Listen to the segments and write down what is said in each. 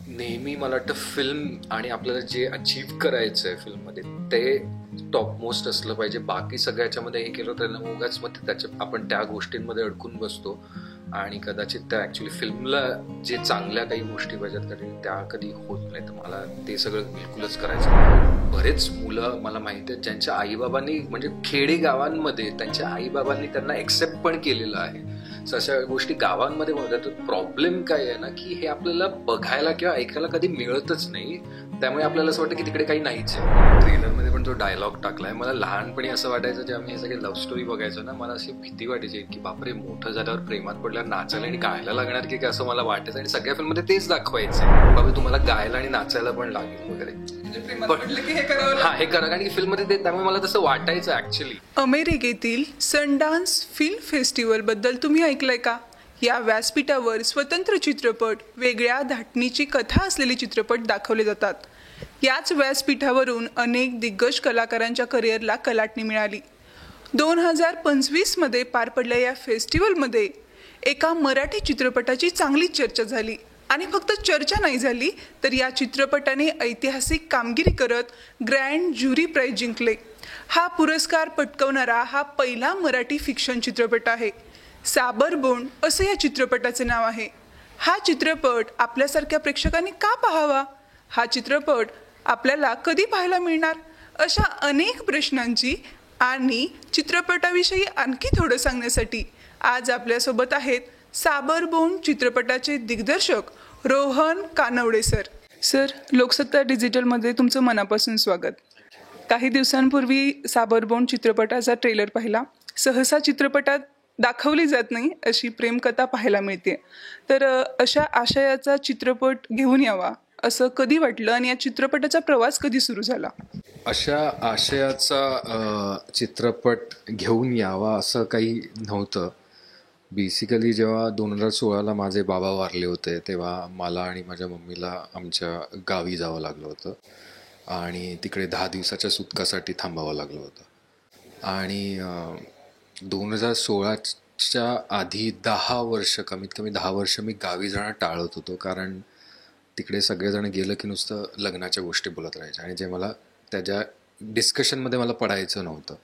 नेहमी मला वाटतं फिल्म आणि आपल्याला जे अचीव्ह करायचं आहे फिल्ममध्ये ते टॉप मोस्ट असलं पाहिजे. बाकी सगळ्याच्यामध्ये हे केलं तर उगाच मग त्याच्या आपण त्या गोष्टींमध्ये अडकून बसतो आणि कदाचित त्या ऍक्च्युली फिल्मला जे चांगल्या काही गोष्टी पाहिजेत कधी त्या कधी होत नाही. तर मला ते सगळं बिलकुलच करायचं नाही. बरेच मुलं मला माहिती आहेत ज्यांच्या आईबाबांनी म्हणजे खेडे गावांमध्ये त्यांच्या आईबाबांनी त्यांना एक्सेप्ट पण केलेलं आहे. अशा गोष्टी गावांमध्ये होतात. प्रॉब्लेम काय आहे ना की हे आपल्याला बघायला किंवा ऐकायला कधी मिळतच नाही. त्यामुळे आपल्याला असं वाटतं की तिकडे काही नाहीच आहे. ट्रेलरमध्ये पण तो डायलॉग टाकलाय. मला लहानपणी असं वाटायचं जेव्हा मी हे सगळे लव्ह स्टोरी बघायचो ना मला अशी भीती वाटायची की बापरे मोठं झाल्यावर प्रेमात पडल्यावर नाचायला आणि गायला लागणार की काय असं मला वाटायचं. आणि सगळ्या फिल्ममध्ये तेच दाखवायचं बाबा तुम्हाला गायला आणि नाचायला पण लागेल वगैरे. हा हे करा कारण की फिल्म मध्ये ते त्यामुळे मला तसं वाटायचं ऍक्च्युली. अमेरिकेतील सनडान्स फिल्म फेस्टिवल बद्दल तुम्ही ऐकलंय का? या व्यासपीठावर स्वतंत्र चित्रपट, वेगळ्या धाटणीची कथा असलेले चित्रपट दाखवले जातात. याच व्यासपीठावरून अनेक दिग्गज कलाकारांच्या करिअरला कलाटणी मिळाली. 2025 मध्ये पार पडलेल्या या फेस्टिवलमध्ये एका मराठी चित्रपटाची चांगली चर्चा झाली. आणि फक्त चर्चा नाही झाली तर या चित्रपटाने ऐतिहासिक कामगिरी करत ग्रँड ज्युरी प्राइज जिंकले. हा पुरस्कार पटकावणारा हा पहिला मराठी फिक्शन चित्रपट आहे. साबरबोंड असे या चित्रपटाचे नाव आहे. हा चित्रपट आपल्यासारख्या प्रेक्षकांनी का पाहावा? हा चित्रपट आपल्याला कधी पाहायला मिळणार? अशा अनेक प्रश्नांची आणि चित्रपटाविषयी आणखी थोडं सांगण्यासाठी आज आपल्यासोबत आहेत साबरबोंड चित्रपटाचे दिग्दर्शक रोहन कानवडे सर. सर, लोकसत्ता डिजिटलमध्ये तुमचं मनापासून स्वागत. काही दिवसांपूर्वी साबरबोंड चित्रपटाचा ट्रेलर पाहिला. सहसा चित्रपटात दाखवली जात नाही अशी प्रेमकथा पाहायला मिळते. तर अशा आशयाचा चित्रपट घेऊन यावा असं कधी वाटलं आणि या चित्रपटाचा प्रवास कधी सुरू झाला? अशा आशयाचा चित्रपट घेऊन यावा असं काही नव्हतं. बेसिकली जेव्हा 2016ला माझे बाबा वारले होते तेव्हा मला आणि माझ्या मम्मीला आमच्या गावी जावं लागलं होतं आणि तिकडे 10 दिवसाच्या सुटकासाठी थांबावं लागलं होतं. आणि 2016च्या आधी 10 वर्ष कमीत कमी 10 वर्ष मी गावी जाणं टाळत होतो कारण तिकडे सगळेजण गेलं की नुसतं लग्नाच्या गोष्टी बोलत राहायच्या आणि जे मला त्याच्या डिस्कशनमध्ये मला पडायचं नव्हतं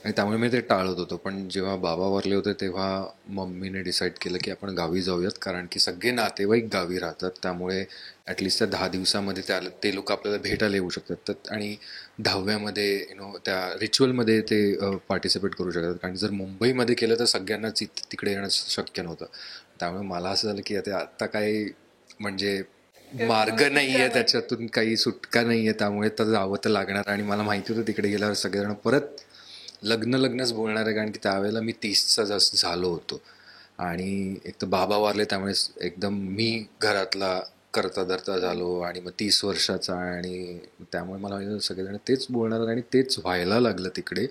आणि त्यामुळे मी ते टाळत होतो. पण जेव्हा बाबा वारले होते तेव्हा मम्मीने डिसाईड केलं की आपण गावी जाऊयात कारण की सगळे नातेवाईक गावी राहतात. त्यामुळे ॲटलिस्ट त्या 10 दिवसामध्ये ते लोक आपल्याला भेटायला येऊ शकतात आणि 10व्यामध्ये त्या रिच्युअलमध्ये ते पार्टिसिपेट करू शकतात. कारण जर मुंबईमध्ये केलं तर सगळ्यांनाच तिकडे येणं शक्य नव्हतं. त्यामुळे मला असं झालं की आता काही म्हणजे मार्ग नाही आहे, त्याच्यातून काही सुटका नाही आहे. त्यामुळे तर जावं तर लागणार. आणि मला माहिती होतं तिकडे गेल्यावर सगळेजण परत लग्नच बोलणार आहे कारण की त्यावेळेला मी 30चा जास्त झालो होतो आणि एक तर बाबा वारले त्यामुळे एकदम मी घरातला करता धरता झालो आणि मग 30 वर्षाचा आणि त्यामुळे मला माहिती सगळेजण तेच बोलणार आणि तेच व्हायला लागलं तिकडे.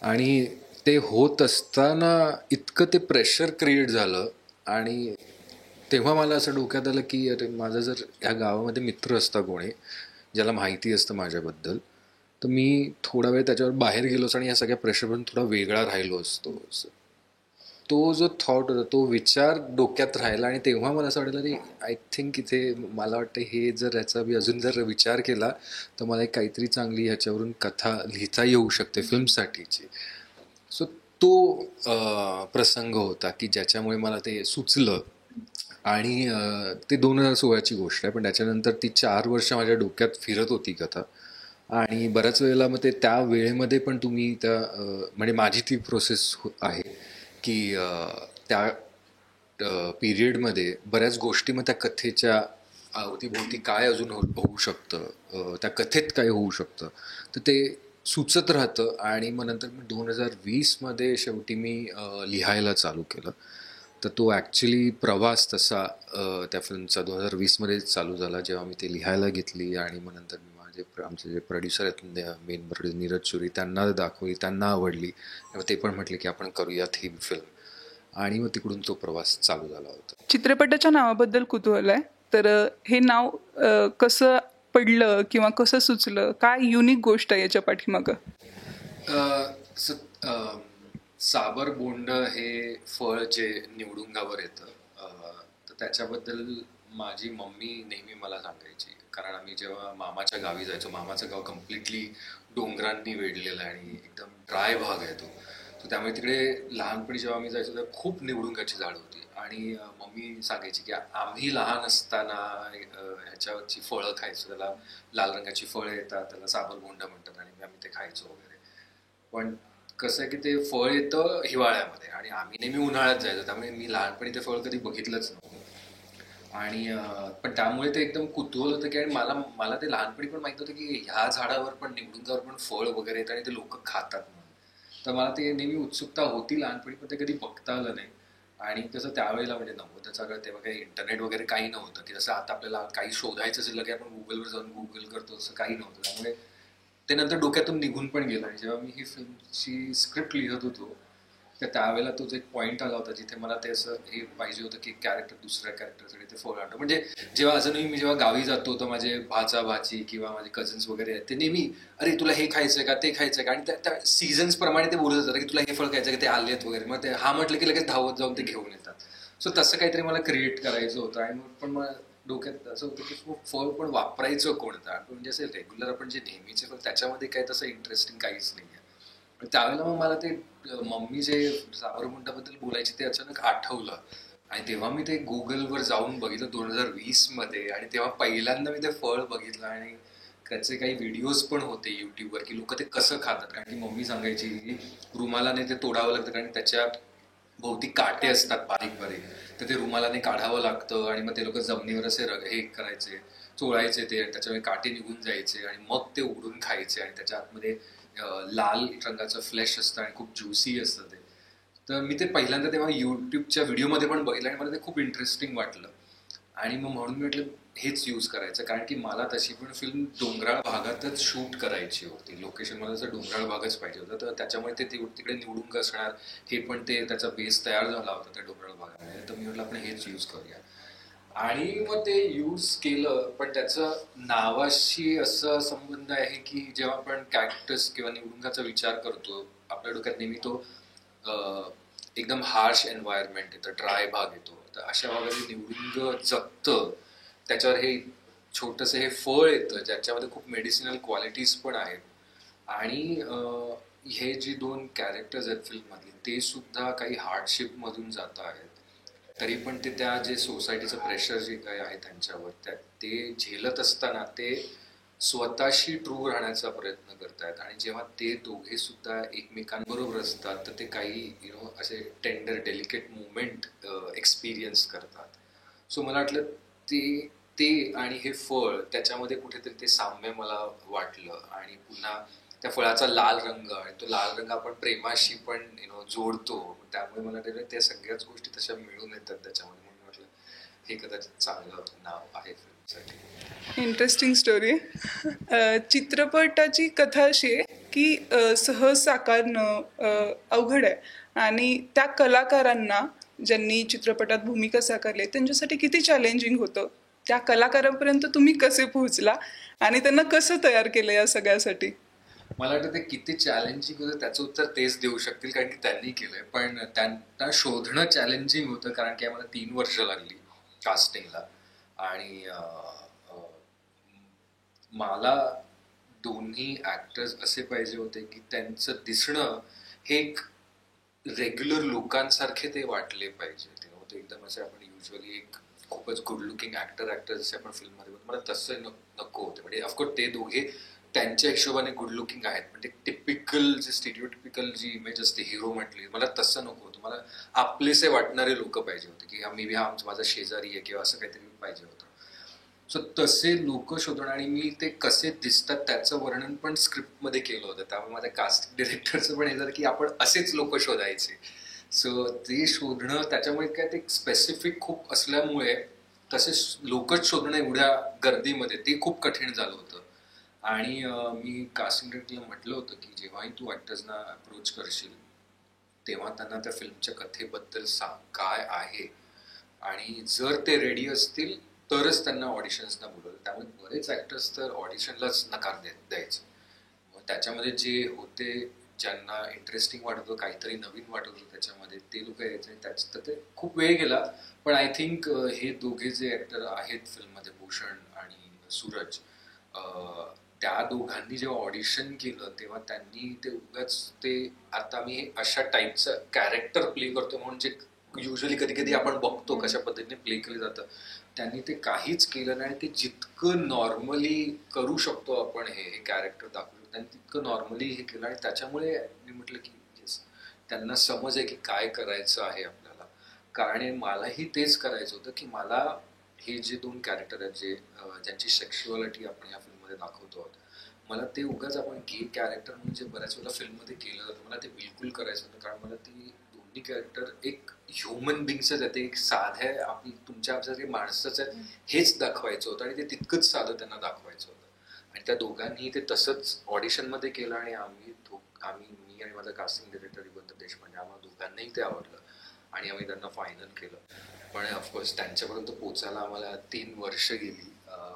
आणि ते होत असताना इतकं ते प्रेशर क्रिएट झालं आणि तेव्हा मला असं डोक्यात आलं की अरे माझं जर ह्या गावामध्ये मित्र असता कोणी ज्याला माहिती असतं माझ्याबद्दल तर मी थोडा वेळ त्याच्यावर बाहेर गेलोच आणि या सगळ्या प्रेशरपासून थोडा वेगळा राहिलो असतो. तो जो थॉट होता तो विचार डोक्यात राहिला आणि तेव्हा मला असं वाटलं की आय थिंक इथे मला वाटतं हे जर ह्याचा मी अजून जर विचार केला तर मला एक काहीतरी चांगली ह्याच्यावरून कथा लिहिता येऊ शकते फिल्मसाठीची. सो तो प्रसंग होता की ज्याच्यामुळे मला ते सुचलं आणि ते 2016ची गोष्ट आहे. पण त्याच्यानंतर ती 4 वर्ष माझ्या डोक्यात फिरत होती कथा आणि बऱ्याच वेळेला मग ते त्या वेळेमध्ये पण तुम्ही त्या म्हणजे माझी ती प्रोसेस आहे की त्या पिरियडमध्ये बऱ्याच गोष्टी मग त्या कथेच्या अवतीभोवती काय अजून होऊ शकतं, त्या कथेत काय होऊ शकतं तर ते सुचत राहतं. आणि मग नंतर 2020मध्ये शेवटी मी लिहायला चालू केलं. तर तो ॲक्च्युली प्रवास तसा त्या फिल्मचा 2020मध्ये चालू झाला जेव्हा मी ते लिहायला घेतली आणि मग नंतर आमचे जे प्रोड्युसर आहेत मेन प्रोड्युसर नीरज चुरी त्यांना दाखवली, त्यांना आवडली. ते पण म्हटले की आपण करूयात ही फिल्म आणि मग तिकडून तो प्रवास चालू झाला होता. चित्रपटाच्या नावाबद्दल कुतूहल आहे. तर हे नाव कसं पडलं किंवा कसं सुचलं? काय युनिक गोष्ट आहे याच्या पाठीमागं? साबरबोंड हे फळ जे निवडुंगावर येतं तर त्याच्याबद्दल माझी मम्मी नेहमी मला सांगायची, कारण आम्ही जेव्हा मामाच्या गावी जायचो, मामाचं गाव कम्प्लिटली डोंगरांनी वेढलेलं आहे आणि एकदम ड्राय भाग आहे तो. तर त्यामुळे तिकडे लहानपणी जेव्हा आम्ही जायचो तेव्हा खूप निवडुंगाची झाड होती. आणि मम्मी सांगायची की आम्ही लहान असताना ह्याच्यावरची फळं खायचो. त्याला लाल रंगाची फळं येतात, त्याला साबरगोंडा म्हणतात, आणि आम्ही ते खायचो वगैरे. पण कसं आहे की ते फळ येतं हिवाळ्यामध्ये आणि आम्ही नेहमी उन्हाळ्यात जायचो, त्यामुळे मी लहानपणी ते फळ कधी बघितलंच नव्हतं. आणि पण त्यामुळे ते एकदम कुतूहल होतं की, आणि मला मला ते लहानपणी पण माहित होतं की ह्या झाडावर पण, निवडुंगावर पण फळ वगैरे येतं आणि ते लोक खातात म्हणून. तर मला ते नेहमी उत्सुकता होती लहानपणी, पण ते कधी बघता आलं नाही. आणि कसं त्यावेळेला म्हणजे 90च्या काळात तेव्हा काही इंटरनेट वगैरे काही नव्हतं, की जसं आता आपल्याला काही शोधायचं असेल की आपण गुगलवर जाऊन गुगल करतो, असं काही नव्हतं. त्यामुळे ते नंतर डोक्यातून निघून पण गेलं. आणि जेव्हा मी ही फिल्मची स्क्रिप्ट लिहित होतो, तर त्यावेळेला तोच एक पॉईंट आला होता जिथे मला ते असं हे पाहिजे होतं की कॅरेक्टर दुसऱ्या कॅरेक्टरसाठी ते फळ आणतो. म्हणजे जेव्हा अजूनही मी जेव्हा गावी जातो तर माझे भाचा भाची किंवा माझे कझन्स वगैरे आहेत, ते नेहमी अरे तुला हे खायचंय का, ते खायचंय का, आणि त्या सीझन्स प्रमाणे ते बोलत जातात की तुला हे फळ खायचं का, ते आलेत वगैरे. मग ते हा म्हटलं की लगेच धावत जाऊन ते घेऊन येतात. सो तसं काहीतरी मला क्रिएट करायचं होतं. आणि मग पण मला डोक्यात असं होतं की फळ पण वापरायचं कोणतं. म्हणजे असेल रेग्युलर आपण जे नेहमीचे फळ, त्याच्यामध्ये काही तसं इंटरेस्टिंग काहीच नाही आहे. त्यावेळेला मग मला ते मम्मी जे साबरमुंडाबद्दल बोलायची ते अचानक आठवलं. आणि तेव्हा मी ते गुगलवर जाऊन बघितलं 2020 मध्ये, आणि तेव्हा पहिल्यांदा मी ते फळ बघितलं. आणि त्याचे काही व्हिडिओज पण होते युट्यूबवर की लोक ते कसं खातात. कारण की मम्मी सांगायची की रुमालाने ते तोडावं लागतं, कारण त्याच्या भोवती काटे असतात बारीक बारीक, तर ते रुमालाने काढावं लागतं. आणि मग ते लोक जमिनीवर असे हे करायचे, चोळायचे ते, त्याच्यामुळे काटे निघून जायचे, आणि मग ते उघडून खायचे. आणि त्याच्या आतमध्ये लाल रंगाचं फ्लेश असतं आणि खूप ज्युसी असतं ते. तर मी ते पहिल्यांदा तेव्हा युट्यूबच्या व्हिडिओमध्ये पण बघितलं आणि मला ते खूप इंटरेस्टिंग वाटलं. आणि मग म्हणून मी म्हटलं हेच यूज करायचं, कारण की मला तशी पण फिल्म डोंगराळ भागातच शूट करायची होती. लोकेशन मला असं डोंगराळ भागच पाहिजे होता, तर त्याच्यामुळे ते तिकडे निवडून असणार. हे पण ते त्याचा बेस तयार झाला होता त्या डोंगराळ भागामध्ये, तर मी म्हटलं आपण हेच यूज करूया. आणि मग ते यूज केलं. पण त्याचं नावाशी असं संबंध आहे की जेव्हा आपण कॅक्टस किंवा निवडुंगाचा विचार करतो, आपल्या डोक्यात नेहमी तो एकदम हार्श एन्व्हायरमेंट येतं, ड्राय भाग येतो. तर अशा भागात निवडुंग जगतं, त्याच्यावर हे छोटंसं हे फळ येतं ज्याच्यामध्ये खूप मेडिसिनल क्वालिटीज पण आहेत. आणि हे जी दोन कॅरेक्टर्स आहेत फिल्ममधली, ते सुद्धा काही हार्डशिप मधून जात आहेत, तरी पण ते त्या जे सोसायटीचं प्रेशर जे काही आहे त्यांच्यावर, ते झेलत असताना ते स्वतःशी ट्रू राहण्याचा प्रयत्न करतायत. आणि जेव्हा ते दोघे सुद्धा एकमेकांबरोबर असतात तर ते काही असे टेंडर डेलिकेट मुवमेंट एक्सपिरियन्स करतात. सो मला वाटलं ते ते आणि हे फळ, त्याच्यामध्ये कुठेतरी ते साम्य मला वाटलं. आणि पुन्हा त्या फळाचा लाल रंग, आणि तो लाल रंग आपण प्रेमाशी पण जोडतो. त्यामुळे मला वाटलं त्या सगळ्याच गोष्टी तशा मिळून येतात त्याच्यामध्ये. म्हणून म्हटलं हे कदाचित चांगलं नाव आहे फिल्मसाठी. Interesting story. चित्रपटाची कथा अशी आहे की सहज साकारणं अवघड आहे. आणि त्या कलाकारांना ज्यांनी चित्रपटात भूमिका साकारली त्यांच्यासाठी किती चॅलेंजिंग होतं. त्या कलाकारांपर्यंत तुम्ही कसे पोहोचला आणि त्यांना कसं तयार केलं या सगळ्यासाठी? मला वाटतं ते किती चॅलेंजिंग होतं त्याचं उत्तर तेच देऊ शकतील, कारण की त्यांनी केलंय. पण त्यांना शोधणं चॅलेंजिंग होतं, कारण की आम्हाला 3 वर्ष लागली कास्टिंगला. आणि मला दोन्ही ऍक्टर्स असे पाहिजे होते की त्यांचं दिसणं हे एक रेग्युलर लोकांसारखे ते वाटले पाहिजे. ते नव्हते एकदम असे आपण युजली एक खूपच गुड लुकिंग ऍक्टर जसे आपण फिल्ममध्ये मला तसं नको होते. म्हणजे ऑफकोर्स ते दोघे त्यांच्या हिशोबाने गुड लुकिंग आहेत, पण ते टिपिकल जे स्टिरियोटिपिकल जी इमेज असते हिरो म्हटली, मला तसं नको होतं. मला आपलेसे वाटणारे लोक पाहिजे होते की मे बी हा माझा शेजारी आहे किंवा असं काहीतरी पाहिजे होतं. सो तसे लोक शोधणं, आणि मी ते कसे दिसतात त्याचं वर्णन पण स्क्रिप्टमध्ये केलं होतं. त्यामुळे माझ्या कास्टिंग डिरेक्टरचं पण हे झालं की आपण असेच लोक शोधायचे. सो ते शोधणं, त्याच्यामुळे काय ते स्पेसिफिक खूप असल्यामुळे तसे लोकच शोधणं एवढ्या गर्दीमध्ये ते खूप कठीण झालं होतं. आणि मी कास्टिंग डिरेक्टरला म्हटलं होतं की जेव्हाही तू ऍक्टर्सना अप्रोच करशील तेव्हा त्यांना त्या फिल्मच्या कथेबद्दल सांग काय आहे, आणि जर ते रेडी असतील तरच त्यांना ऑडिशन्सना बोलवलं. त्यामुळे बरेच ऍक्टर्स तर ऑडिशनलाच नकार द्यायचे. मग त्याच्यामध्ये जे होते ज्यांना इंटरेस्टिंग वाटत होतं, काहीतरी नवीन वाटत होतं त्याच्यामध्ये, ते लोक यायचे. तर ते खूप वेळ गेला. पण आय थिंक हे दोघे जे ऍक्टर आहेत फिल्ममध्ये, भूषण आणि सूरज, त्या दोघांनी जेव्हा ऑडिशन केलं तेव्हा त्यांनी ते उगाच ते, आता मी अशा टाईपचं कॅरेक्टर प्ले करतो म्हणून जे युजली कधी कधी आपण बघतो कशा पद्धतीने प्ले केलं जातं, त्यांनी ते काहीच केलं नाही. ते जितकं नॉर्मली करू शकतो आपण हे कॅरेक्टर दाखवू शकतो, त्यांनी तितकं नॉर्मली हे केलं. आणि त्याच्यामुळे मी म्हटलं की येस, त्यांना समज आहे की काय करायचं आहे आपल्याला. कारण मलाही तेच करायचं होतं की मला हे जे दोन कॅरेक्टर आहेत जे ज्यांची सेक्शुअलिटी आपण या फिल्ममध्ये दाखवतो आहोत, मला ते उगाच आपण गे कॅरेक्टर म्हणजे बऱ्याच वेळेला फिल्ममध्ये केलं जातं, मला ते बिलकुल करायचं होतं. कारण मला ती दोन्ही कॅरेक्टर एक ह्युमन बिंग्सच आहे, ते एक साध्या आपली तुमच्या आमच्या माणसाचं आहे हेच दाखवायचं होतं. आणि ते तितकंच साधं त्यांना दाखवायचं होतं. आणि त्या दोघांनी ते तसंच ऑडिशनमध्ये केलं. आणि मी आणि माझा कास्टिंग डिरेक्टर युगंधर देशपांडे, आम्हाला दोघांनाही ते आवडलं आणि आम्ही त्यांना फायनल केलं. पण ऑफकोर्स त्यांच्यापर्यंत पोचायला आम्हाला 3 वर्ष गेली.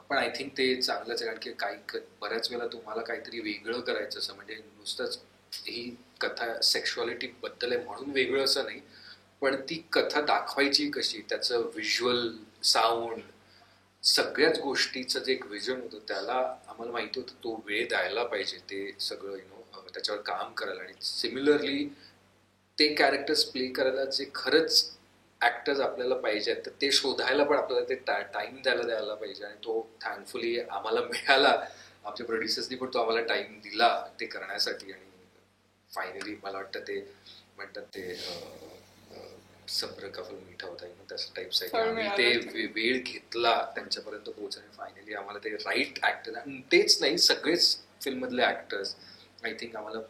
पण आय थिंक ते चांगलंच आहे. कारण की बऱ्याच वेळेला तुम्हाला काहीतरी वेगळं करायचं असं, म्हणजे नुसतंच ही कथा सेक्शुअलिटी बद्दल आहे म्हणून वेगळं असं नाही, पण ती कथा दाखवायची कशी, त्याचं व्हिज्युअल, साऊंड, सगळ्याच गोष्टीचं जे एक विजन होतं त्याला आम्हाला माहिती होतं तो वेळ द्यायला पाहिजे, ते सगळं त्याच्यावर काम करायला. आणि सिमिलरली ते कॅरेक्टर्स प्ले करायला जे खरंच ऍक्टर्स आपल्याला पाहिजे तर ते शोधायला पण आपल्याला ते टाइम द्यायला पाहिजे. आणि तो थँकफुली आम्हाला मिळाला. आमच्या प्रोड्युसर्सनी पण तो आम्हाला टाइम दिला ते करण्यासाठी. आणि फायनली मला वाटतं ते म्हणतात ते सब्र का फल मीठा होता, तसं टाईप्स आहे. आम्ही ते वेळ घेतला त्यांच्यापर्यंत पोहोचणे. फायनली आम्हाला ते राईट ऍक्टर, तेच नाही सगळेच फिल्म मधले ऍक्टर्स, आय थिंक आम्हाला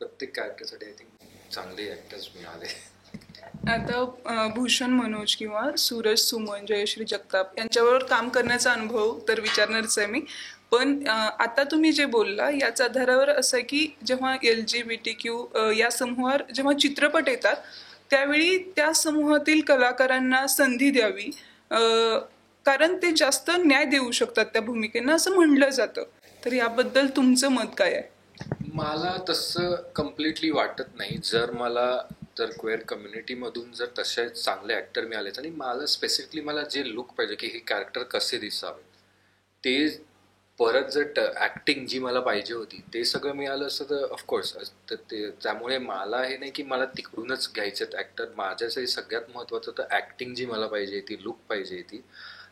प्रत्येक कॅरेक्टरसाठी आय थिंक चांगले ऍक्टर्स मिळाले. आता भूषण मनोज किंवा सूरज सुमन, जयश्री जगताप यांच्याबरोबर काम करण्याचा अनुभव तर विचारणारच आहे मी. पण आता तुम्ही जे बोलला याच्या आधारावर असं आहे की जेव्हा LGBTQ या समूहावर जेव्हा चित्रपट येतात त्यावेळी त्या समूहातील कलाकारांना संधी द्यावी, कारण ते जास्त न्याय देऊ शकतात त्या भूमिकेंना असं म्हणलं जातं. तर याबद्दल तुमचं मत काय आहे? मला तसं कम्प्लिटली वाटत नाही. जर क्वेअर कम्युनिटीमधून जर तसे चांगले ऍक्टर मिळाले, आणि मला स्पेसिफिकली मला जे लुक पाहिजे की हे कॅरेक्टर कसे दिसावे, ते परत जर ऍक्टिंग जी मला पाहिजे होती ते सगळं मिळालं असतं तर ऑफकोर्स ते. त्यामुळे मला हे नाही की मला तिकडूनच घ्यायचं ऍक्टर. माझ्यासाठी सगळ्यात महत्वाचं तर ऍक्टिंग जी मला पाहिजे ती, लुक पाहिजे ती.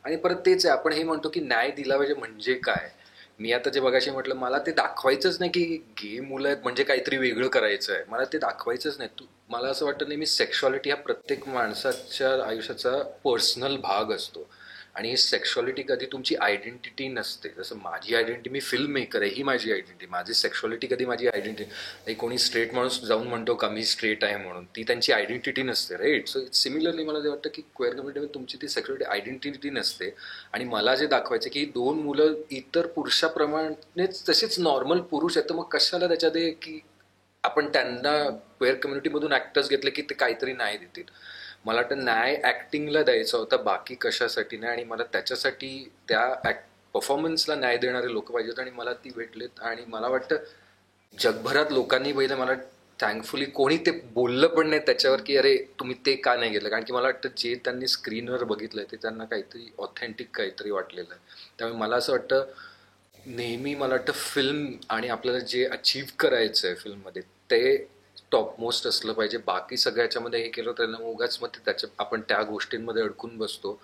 आणि परत तेच आहे, आपण हे म्हणतो की न्याय दिला पाहिजे म्हणजे काय. मी आता जे बघाशी म्हटलं, मला ते दाखवायचंच नाही की गे मुलं आहेत म्हणजे काहीतरी वेगळं करायचं आहे, मला ते दाखवायचंच नाही. मला असं वाटतं नेहमी सेक्शुअलिटी हा प्रत्येक माणसाच्या आयुष्याचा पर्सनल भाग असतो. आणि ही सेक्शुअलिटी कधी तुमची आयडेंटिटी नसते. जसं माझी आयडेंटिटी, मी फिल्म मेकर आहे, ही माझी आयडेंटिटी. माझी सेक्शुअलिटी कधी माझी आयडेंटिटी. कोणी स्ट्रेट माणूस जाऊन म्हणतो का मी स्ट्रेट आहे म्हणून, ती त्यांची आयडेंटिटी नसते, राईट. सो सिमिलरली मला जे वाटतं की क्वेअर कम्युनिटीमध्ये तुमची ती सेक्शुअलिटी आयडेंटिटी नसते. आणि मला जे दाखवायचं की 2 मुलं इतर पुरुषाप्रमाणेच तसेच नॉर्मल पुरुष आहेत, तर मग कशाला त्याच्यात की आपण त्यांना क्वेअर कम्युनिटीमधून ऍक्टर्स घेतले की ते काहीतरी न्याय देतील. मला वाटतं न्याय ऍक्टिंगला द्यायचा होता, बाकी कशासाठी नाही. आणि मला त्याच्यासाठी त्या परफॉर्मन्सला न्याय देणारे लोक पाहिजेत आणि मला ती भेटलेत. आणि मला वाटतं जगभरात लोकांनी पहिलं मला थँकफुली कोणी ते बोललं पण नाही त्याच्यावर की अरे तुम्ही ते का नाही घेतलं. कारण की मला वाटतं जे त्यांनी स्क्रीनवर बघितलंय ते त्यांना काहीतरी ऑथेंटिक काहीतरी वाटलेलं आहे. त्यामुळे मला असं वाटतं नेहमी, मला वाटतं फिल्म आणि आपल्याला जे अचीव्ह करायचं आहे फिल्ममध्ये ते टॉपमोस्ट असलं पाहिजे. बाकी सगळ्याच्यामध्ये हे केलं तर उगाच मग त्याच्या आपण त्या गोष्टींमध्ये अडकून बसतो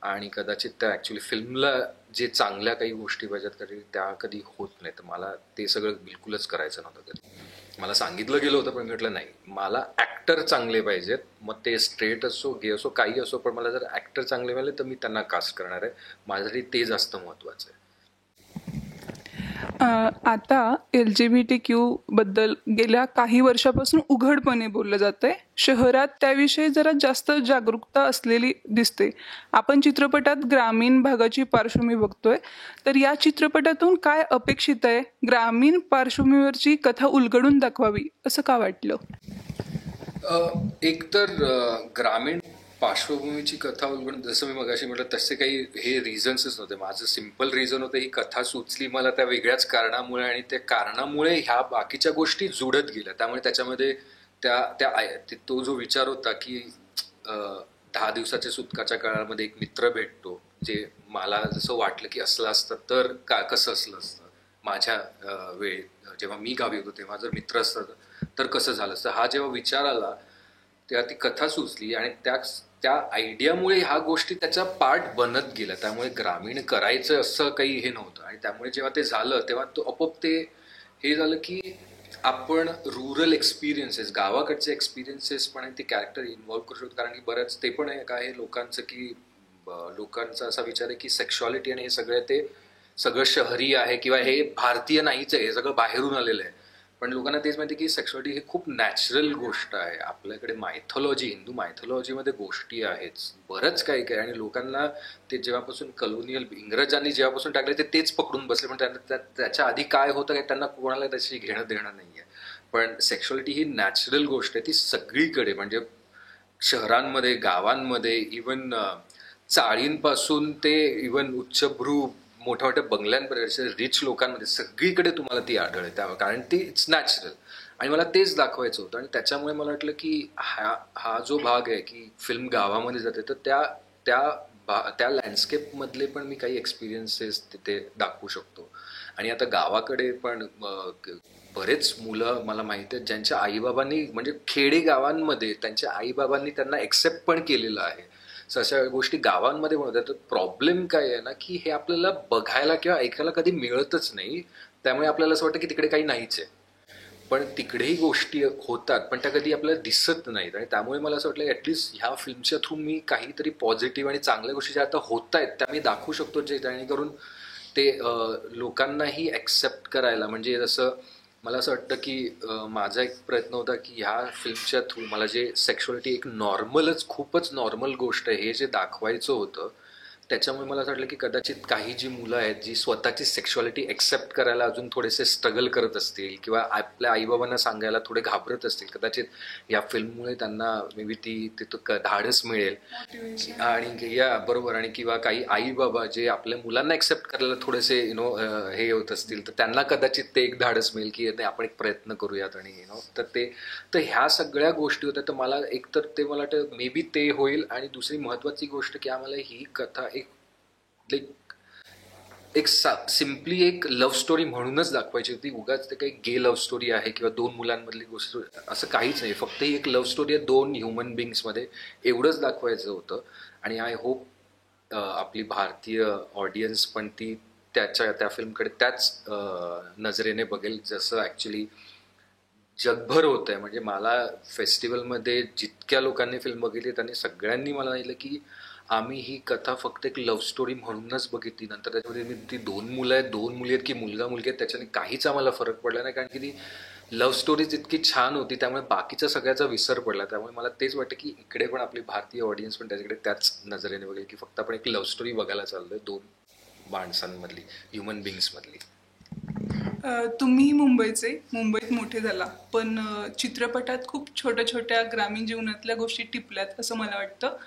आणि कदाचित त्या ॲक्च्युली फिल्मला जे चांगल्या काही गोष्टी पाहिजेत कधी त्या कधी होत नाही. तर मला ते सगळं बिलकुलच करायचं नव्हतं कधी. मला सांगितलं गेलं होतं पण मी म्हटलं नाही, मला ॲक्टर चांगले पाहिजेत, मग ते स्ट्रेट असो गे असो काही असो, पण मला जर ॲक्टर चांगले मिळाले तर मी त्यांना कास्ट करणार आहे. माझ्यासाठी ते जास्त महत्त्वाचं आहे. आता LGBTQ बद्दल गेल्या काही वर्षापासून उघडपणे बोललं जातंय. शहरात त्याविषयी जरा जास्त जागरूकता असलेली दिसते. आपण चित्रपटात ग्रामीण भागाची पार्श्वभूमी बघतोय, तर या चित्रपटातून काय अपेक्षित आहे? ग्रामीण पार्श्वभूमीवरची कथा उलगडून दाखवावी असं का वाटलं? एकतर ग्रामीण पार्श्वभूमीची कथा उलगडून जसं मी मगाशी म्हटलं तसे काही हे रिझन्सच नव्हते. माझं सिम्पल रिझन होतं, ही कथा सुचली मला त्या वेगळ्याच कारणामुळे आणि त्या कारणामुळे ह्या बाकीच्या गोष्टी जुळत गेल्या. त्यामुळे त्याच्यामध्ये त्या त्या तो जो विचार होता की 10 दिवसाच्या सुटकाच्या काळामध्ये एक मित्र भेटतो, जे मला जसं वाटलं की असलं असतं तर कसं असलं असतं माझ्या वेळेत जेव्हा मी गावी होतो तेव्हा जर मित्र असतं तर कसं झालं असतं. हा जेव्हा विचार आला तेव्हा ती कथा सुचली आणि त्या आयडियामुळे ह्या गोष्टी त्याचा पार्ट बनत गेल्या. त्यामुळे ग्रामीण करायचं असं काही हे नव्हतं आणि त्यामुळे जेव्हा ते झालं तेव्हा तो आपोआप ते हे झालं की आपण रुरल एक्सपिरियन्सेस, गावाकडचे एक्सपिरियन्सेस पण ते कॅरेक्टर इन्व्हॉल्व्ह करू शकतो. कारण की बरंच ते पण आहे काय लोकांचं की लोकांचा असा विचार आहे की सेक्शुअलिटी आणि हे सगळं ते सगळं शहरी आहे किंवा हे भारतीय नाहीच आहे, हे सगळं बाहेरून आलेलं आहे. पण लोकांना तेच माहिती की सेक्शुअलिटी ही खूप नॅचरल गोष्ट आहे. आपल्याकडे मायथॉलॉजी, हिंदू मायथॉलॉजीमध्ये गोष्टी आहेत बरंच काही काही, आणि लोकांना ते जेव्हापासून कलोनियल इंग्रजांनी जेव्हापासून टाकले ते तेच पकडून बसले. पण त्याच्या आधी काय होतं काय त्यांना कोणाला त्याची घेणं देणं नाही आहे. पण सेक्शुअलिटी ही नॅचरल गोष्ट आहे, ती सगळीकडे म्हणजे शहरांमध्ये, गावांमध्ये, इवन चाळींपासून ते इवन उच्चभ्रू मोठ्या मोठ्या बंगल्यांपर्यंत रिच लोकांमध्ये सगळीकडे तुम्हाला ती आढळते. कारण ती इट्स नॅचरल आणि मला तेच दाखवायचं होतं. आणि त्याच्यामुळे मला वाटलं की हा जो भाग आहे की फिल्म गावामध्ये जाते तर त्या लँडस्केपमधले पण मी काही एक्सपिरियन्सेस तिथे दाखवू शकतो. आणि आता गावाकडे पण बरेच मुलं मला माहिती आहेत ज्यांच्या आईबाबांनी म्हणजे खेडे गावांमध्ये त्यांच्या आईबाबांनी त्यांना एक्सेप्ट पण केलेलं आहे. अशा गोष्टी गावांमध्ये होतात. तर प्रॉब्लेम काय आहे ना की हे आपल्याला बघायला किंवा ऐकायला कधी मिळतच नाही. त्यामुळे आपल्याला असं वाटतं की तिकडे काही नाहीच आहे. पण तिकडेही गोष्टी होतात पण त्या कधी आपल्याला दिसत नाहीत. आणि त्यामुळे मला असं वाटलं ऍटलिस्ट ह्या फिल्मच्या थ्रू मी काहीतरी पॉझिटिव्ह आणि चांगल्या गोष्टी ज्या आता होत आहेत त्या मी दाखवू शकतो, जे जेणेकरून ते लोकांनाही ऍक्सेप्ट करायला. म्हणजे जसं मला असं वाटतं की माझा एक प्रयत्न होता की ह्या फिल्मच्या थ्रू मला जे सेक्शुअलिटी एक नॉर्मलच खूपच नॉर्मल गोष्ट आहे हे जे दाखवायचं होतं, त्याच्यामुळे मला असं वाटलं की कदाचित काही जी मुलं आहेत जी स्वतःची सेक्शुअलिटी एक्सेप्ट करायला अजून थोडेसे स्ट्रगल करत असतील किंवा आपल्या आईबाबांना सांगायला थोडे घाबरत असतील, कदाचित या फिल्ममुळे त्यांना मे बी तिथं धाडस मिळेल. आणि या बरोबर. आणि किंवा काही आई बाबा जे आपल्या मुलांना एक्सेप्ट करायला थोडेसे हे होत असतील तर त्यांना कदाचित ते एक धाडस मिळेल की आपण एक प्रयत्न करूयात. आणि तर ह्या सगळ्या गोष्टी होत्या. तर मला एक तर ते मला वाटतं मे बी ते होईल. आणि दुसरी महत्वाची गोष्ट की आम्हाला ही कथा एक सिम्पली एक लव्ह स्टोरी म्हणूनच दाखवायची होती. उगाच ते काही गे लव्ह स्टोरी आहे किंवा दोन मुलांमधली गोष्ट असं काहीच नाही. फक्त ही एक लव्ह स्टोरी आहे दोन ह्युमन बिंग्समध्ये, एवढंच दाखवायचं होतं. आणि आय होप आपली भारतीय ऑडियन्स पण ती त्या फिल्मकडे त्याच नजरेने बघेल जसं ॲक्च्युली जगभर होत आहे. म्हणजे मला फेस्टिवलमध्ये जितक्या लोकांनी फिल्म बघितली त्यांनी सगळ्यांनी मला सांगितलं की आम्ही ही कथा फक्त एक लव्ह स्टोरी म्हणूनच बघितली. नंतर त्याच्यामध्ये ती दोन मुलं आहेत, दोन मुली आहेत की मुलगा मुलगी आहेत त्याच्याने काहीच आम्हाला फरक पडला नाही. कारण की ती लव्ह स्टोरीज इतकी छान होती त्यामुळे बाकीच्या सगळ्याचा विसर पडला. त्यामुळे मला तेच वाटतं की इकडे पण आपली भारतीय ऑडियन्स पण त्याच्याकडे त्याच नजरेने बघेल की फक्त आपण एक लव्ह स्टोरी बघायला चाललोय दोन माणसांमधली, ह्युमन बिंग्समधली. तुम्ही मुंबईत मोठे झाला, पण चित्रपटात खूप छोट्या छोट्या ग्रामीण जीवनातल्या गोष्टी टिपल्यात असं मला वाटतं.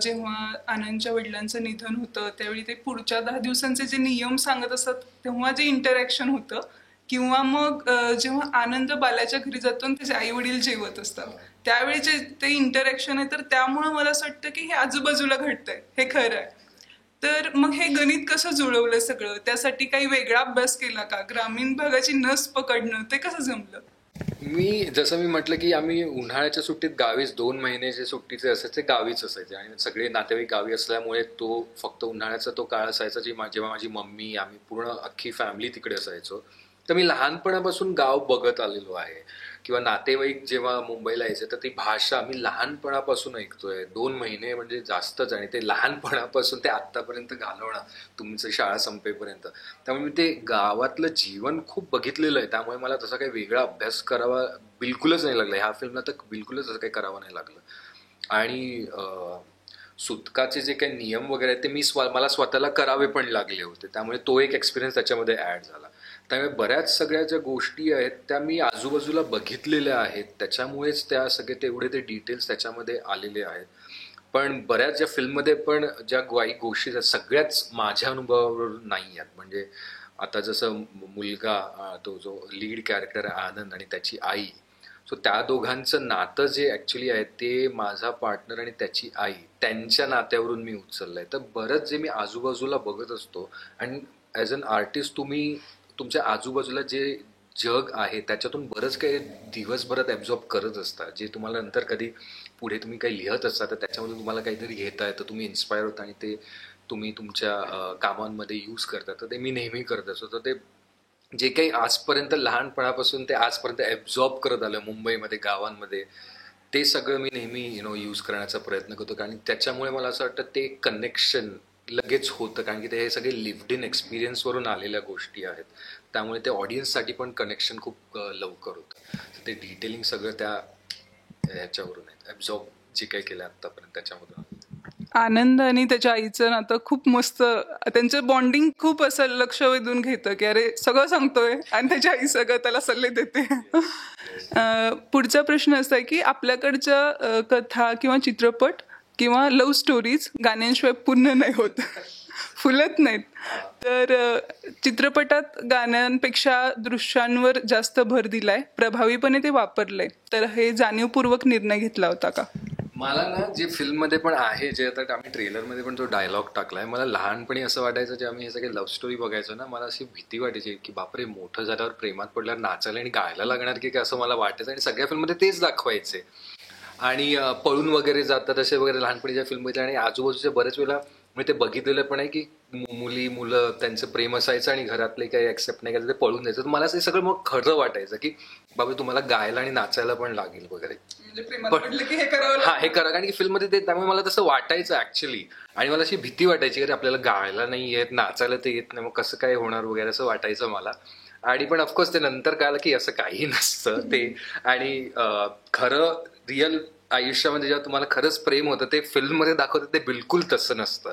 जेव्हा आनंदच्या वडिलांचं निधन होतं त्यावेळी ते पुढच्या 10 दिवसांचे जे नियम सांगत असतात तेव्हा जे इंटरॅक्शन होतं, किंवा मग जेव्हा आनंद बाल्याच्या घरी जातो आणि त्याचे आई वडील जेवत असतात त्यावेळीचे ते इंटरॅक्शन आहे, तर त्यामुळं मला असं वाटतं की हे आजूबाजूला घडतंय, हे खरं आहे. तर मग हे गणित कसं जुळवलं सगळं, त्यासाठी काही वेगळा अभ्यास केला का, ग्रामीण भागाची नस पकडणं ते कसं जमलं? जसं मी म्हटलं की आम्ही उन्हाळ्याच्या सुट्टीत गावीच 2 महिने जे सुट्टीचे असायचे गावीच असायचे आणि सगळे नातेवाईक गावी असल्यामुळे तो फक्त उन्हाळ्याचा तो काळ असायचा जेव्हा माझी मम्मी आम्ही पूर्ण अख्खी फॅमिली तिकडे असायचो. तर मी लहानपणापासून गाव बघत आलेलो आहे. किंवा नातेवाईक जेव्हा मुंबईला यायचे तर ती भाषा मी लहानपणापासून ऐकतोय. 2 महिने म्हणजे जास्तच. आणि ते लहानपणापासून ते आत्तापर्यंत घालवणं तुमचं शाळा संपेपर्यंत, त्यामुळे मी ते गावातलं जीवन खूप बघितलेलं आहे. त्यामुळे मला तसा काही वेगळा अभ्यास करावा बिलकुलच नाही लागला. ह्या फिल्मला तर बिलकुलच असं काही करावं नाही लागलं. आणि सुतकाचे जे काही नियम वगैरे आहेत ते मला स्वतःला करावे पण लागले होते. त्यामुळे तो एक एक्सपिरियन्स त्याच्यामध्ये ऍड झाला. त्यामुळे बऱ्याच सगळ्या ज्या गोष्टी आहेत त्या मी आजूबाजूला बघितलेल्या आहेत, त्याच्यामुळेच त्या सगळे तेवढे ते डिटेल्स त्याच्यामध्ये आलेले आहेत. पण बऱ्याच ज्या फिल्ममध्ये पण ज्या वाईट गोष्टी आहेत, सगळ्याच माझ्या अनुभवावर नाही आहेत. म्हणजे आता जसं मुलगा, तो जो लीड कॅरेक्टर आहे आनंद, आणि त्याची आई, सो त्या दोघांचं नातं जे ॲक्च्युली आहे ते माझा पार्टनर आणि त्याची आई त्यांच्या नात्यावरून मी उचललंय. तर बरंच जे मी आजूबाजूला बघत असतो, आणि ॲज अन आर्टिस्ट तुम्ही तुमच्या आजूबाजूला जे जग आहे त्याच्यातून बरंच काही दिवसभरात ॲब्झॉर्ब करत असता, जे तुम्हाला नंतर कधी पुढे तुम्ही काही लिहत असता तर त्याच्यामधून तुम्हाला काहीतरी घेता येतं, तुम्ही इन्स्पायर होता आणि ते तुम्ही तुमच्या कामांमध्ये यूज करता. तर ते मी नेहमी करत असतो. तर ते जे काही आजपर्यंत लहानपणापासून ते आजपर्यंत ॲब्झॉर्ब करत आलं मुंबईमध्ये, गावांमध्ये, ते सगळं मी नेहमी यूज करण्याचा प्रयत्न करतो. कारण त्याच्यामुळे मला असं वाटतं ते कनेक्शन लगेच होतं, कारण की ते हे सगळे लिव्ड इन एक्सपिरियन्सवरून आलेल्या गोष्टी आहेत. त्यामुळे ते ऑडियन्ससाठी पण कनेक्शन खूप लवकर होतं. तर ते डिटेलिंग सगळं त्या ह्याच्यावरून आहे, ॲब्झॉर्ब जे काही केलं आत्तापर्यंत त्याच्यामधून. आनंद आणि त्याच्या आईचं नातं खूप मस्त, त्यांचं बॉन्डिंग खूप असं लक्ष वेधून घेतं की अरे सगळं सांगतोय आणि त्याची आई सगळं त्याला सल्ले देते. पुढचा प्रश्न असा आहे की आपल्याकडच्या कथा किंवा चित्रपट किंवा लव्ह स्टोरीज गाण्यांशिवाय पूर्ण नाही होत, फुलत नाहीत. तर चित्रपटात गाण्यांपेक्षा दृश्यांवर जास्त भर दिलाय, प्रभावीपणे ते वापरलंय, तर हे जाणीवपूर्वक निर्णय घेतला होता का? मला ना जे फिल्ममध्ये पण आहे, जे आता आम्ही ट्रेलरमध्ये पण तो डायलॉग टाकलाय, मला लहानपणी असं वाटायचं जेव्हा मी हे सगळे लव्ह स्टोरी बघायचो ना, मला अशी भीती वाटायची की बापरे, मोठं झाल्यावर प्रेमात पडल्यावर नाचायला आणि गायला लागणार की काय, असं मला वाटायचं. आणि सगळ्या फिल्ममध्ये तेच दाखवायचे, आणि पळून वगैरे जातात असे वगैरे लहानपणीच्या फिल्ममध्ये. आणि आजूबाजूच्या बरेच वेळेला मी ते बघितलेलं पण आहे की मुलं त्यांचं प्रेम असायचं आणि घरातले काही ऍक्सेप्ट नाही करायचं, ते पळून जायचं. तर मला असं सगळं मग खरं वाटायचं की बाबा तुम्हाला गायला आणि नाचायला पण लागेल वगैरे. हा, हे करा, कारण की फिल्ममध्ये ते, त्यामुळे मला तसं वाटायचं ऍक्च्युली. आणि मला अशी भीती वाटायची की आपल्याला गायला नाही येत, नाचायला ते येत नाही, मग कसं काय होणार वगैरे असं वाटायचं मला. आणि पण ऑफकोर्स ते नंतर कळलं की असं काही नसतं ते. आणि खरं रिअल आयुष्यामध्ये जेव्हा तुम्हाला खरंच प्रेम होतं, ते फिल्ममध्ये दाखवतं ते बिलकुल तसं नसतं.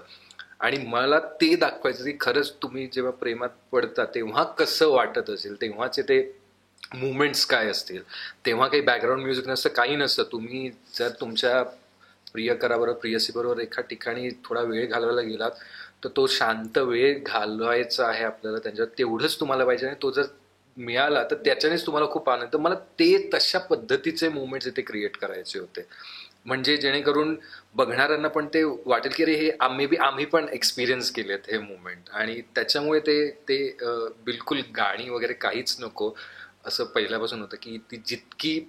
आणि मला ते दाखवायचं की खरंच तुम्ही जेव्हा प्रेमात पडता तेव्हा कसं वाटत असेल, तेव्हाचे ते मुवमेंट्स काय असतील. तेव्हा काही बॅकग्राऊंड म्युझिक नसतं, काही नसतं. तुम्ही जर तुमच्या प्रियकराबरोबर, प्रियसीबरोबर एका ठिकाणी थोडा वेळ घालवायला गेलात, तर तो शांत वेळ घालवायचा आहे आपल्याला त्यांच्यावर, तेवढंच तुम्हाला पाहिजे. आणि तो जर मिळाला तर त्याच्यानेच तुम्हाला खूप आनंद. मला ते तशा पद्धतीचे मुवमेंट्स इथे क्रिएट करायचे होते, म्हणजे जेणेकरून बघणाऱ्यांना पण ते वाटेल की अरे हे आम्ही पण एक्सपिरियन्स केलेत हे मुवमेंट. आणि त्याच्यामुळे ते ते बिलकुल गाणी वगैरे काहीच नको असं पहिल्यापासून होतं, की ती जितकी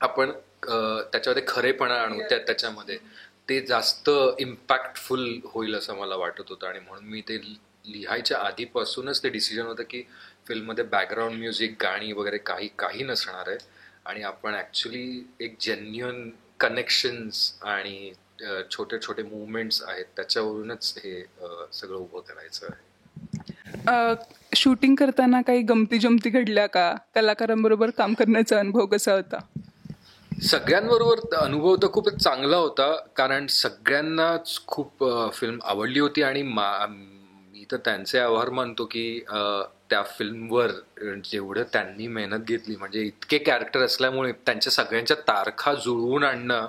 आपण त्याच्यामध्ये खरेपणा आणू त्याच्यामध्ये, ते जास्त इम्पॅक्टफुल होईल असं मला वाटत होतं. आणि म्हणून मी ते लिहायच्या आधीपासूनच ते डिसिजन होतं की फिल्ममध्ये बॅकग्राऊंड म्युझिक, गाणी वगैरे काही नसणार आहे, आणि आपण ॲक्च्युली एक जेन्युइन कनेक्शन्स आणि छोटे छोटे मुवमेंट्स आहेत त्याच्यावरूनच हे सगळं उभं करायचं आहे. शूटिंग करताना काही गमती जमती घडल्या का? कलाकारांबरोबर काम करण्याचा अनुभव कसा होता? सगळ्यांबरोबर अनुभव तर खूपच चांगला होता, कारण सगळ्यांनाच खूप फिल्म आवडली होती. आणि मी तर त्यांचे आभार मानतो की त्या फिल्मवर जेवढं त्यांनी मेहनत घेतली, म्हणजे इतके कॅरेक्टर असल्यामुळे त्यांच्या सगळ्यांच्या तारखा जुळवून आणणं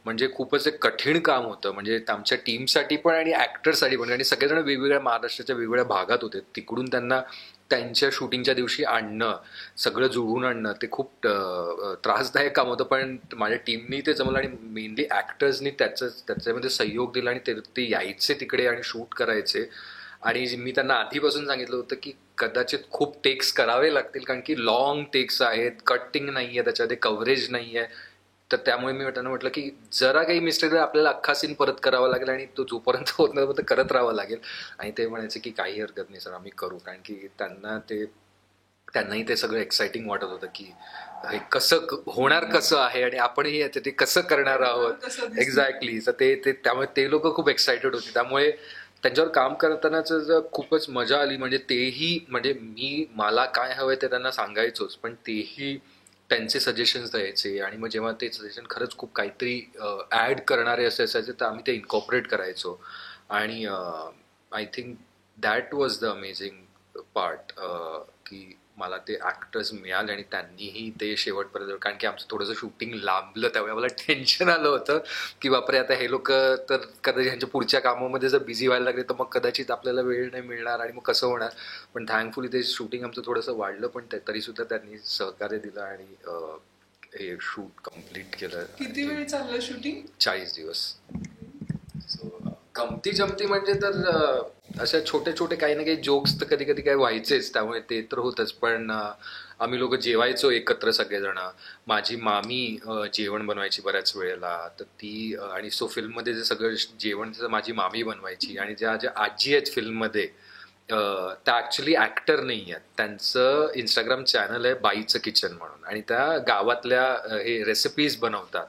म्हणजे खूपच एक कठीण काम होतं. म्हणजे आमच्या टीमसाठी पण आणि ॲक्टरसाठी पण. आणि सगळेजण वेगवेगळ्या महाराष्ट्राच्या वेगवेगळ्या भागात होते, तिकडून त्यांना त्यांच्या शूटिंगच्या दिवशी आणणं, सगळं जुळवून आणणं, ते खूप त्रासदायक काम होतं. पण माझ्या टीमनी ते जमलं, आणि मेनली ॲक्टर्सनी त्याच्यामध्ये सहयोग दिला, आणि ते यायचे तिकडे आणि शूट करायचे. आणि मी त्यांना आधीपासून सांगितलं होतं की कदाचित खूप टेक्स करावे लागतील, कारण की लॉंग टेक्स आहेत, कटिंग नाही आहे त्याच्यामध्ये, कव्हरेज नाही आहे. तर त्यामुळे मी त्यांना म्हटलं की जरा काही मिस्टेक आपल्याला अख्खा सीन परत करावा लागेल, आणि तो जोपर्यंत होत नाही तो करत राहावा लागेल. आणि ते म्हणायचे की काही हरकत नाही सर, आम्ही करू. कारण की त्यांनाही ते सगळं एक्साइटिंग वाटत होतं की हे कसं होणार, कसं आहे, आणि आपणही ते कसं करणार आहोत. एक्झॅक्टली. तर ते त्यामुळे ते लोक खूप एक्सायटेड होते. त्यामुळे त्यांच्यावर काम करतानाच खूपच मजा आली. म्हणजे तेही, म्हणजे मला काय हवंय ते त्यांना सांगायचोच, पण तेही त्यांचे सजेशन्स द्यायचे. आणि मग जेव्हा ते सजेशन खरंच खूप काहीतरी ऍड करणारे असे असायचे, तर आम्ही ते इन्कॉर्पोरेट करायचो. आणि I think that was the amazing part, की मला ते ॲक्टर्स मिळाले आणि त्यांनीही ते शेवटपर्यंत, कारण की आमचं थोडंसं शूटिंग लांबलं त्यावेळी मला टेन्शन आलं होतं की बापरे आता हे लोक तर कदाचित ह्यांच्या पुढच्या कामामध्ये जर बिझी व्हायला लागले तर मग कदाचित आपल्याला वेळ नाही मिळणार आणि मग कसं होणार. पण थँकफुली ते शूटिंग आमचं थोडंसं वाढलं, पण तरीसुद्धा त्यांनी सहकार्य दिलं आणि हे शूट कम्प्लीट केलं. किती वेळ चाललं शूटिंग? 40 दिवस. सो गमती जमती म्हणजे तर अशा छोटे छोटे काही ना काही जोक्स तर कधी कधी काय व्हायचेच, त्यामुळे ते तर होतच. पण आम्ही लोक जेवायचो एकत्र सगळेजण. माझी मामी जेवण बनवायची बऱ्याच वेळेला, तर ती आणि सो फिल्ममध्ये जे सगळं जेवण माझी मामी बनवायची. आणि ज्या ज्या आजी आहेत फिल्ममध्ये त्या ॲक्च्युली ॲक्टर नाही आहेत, त्यांचं इंस्टाग्राम चॅनल आहे बाईचं किचन म्हणून, आणि त्या गावातल्या हे रेसिपीज बनवतात.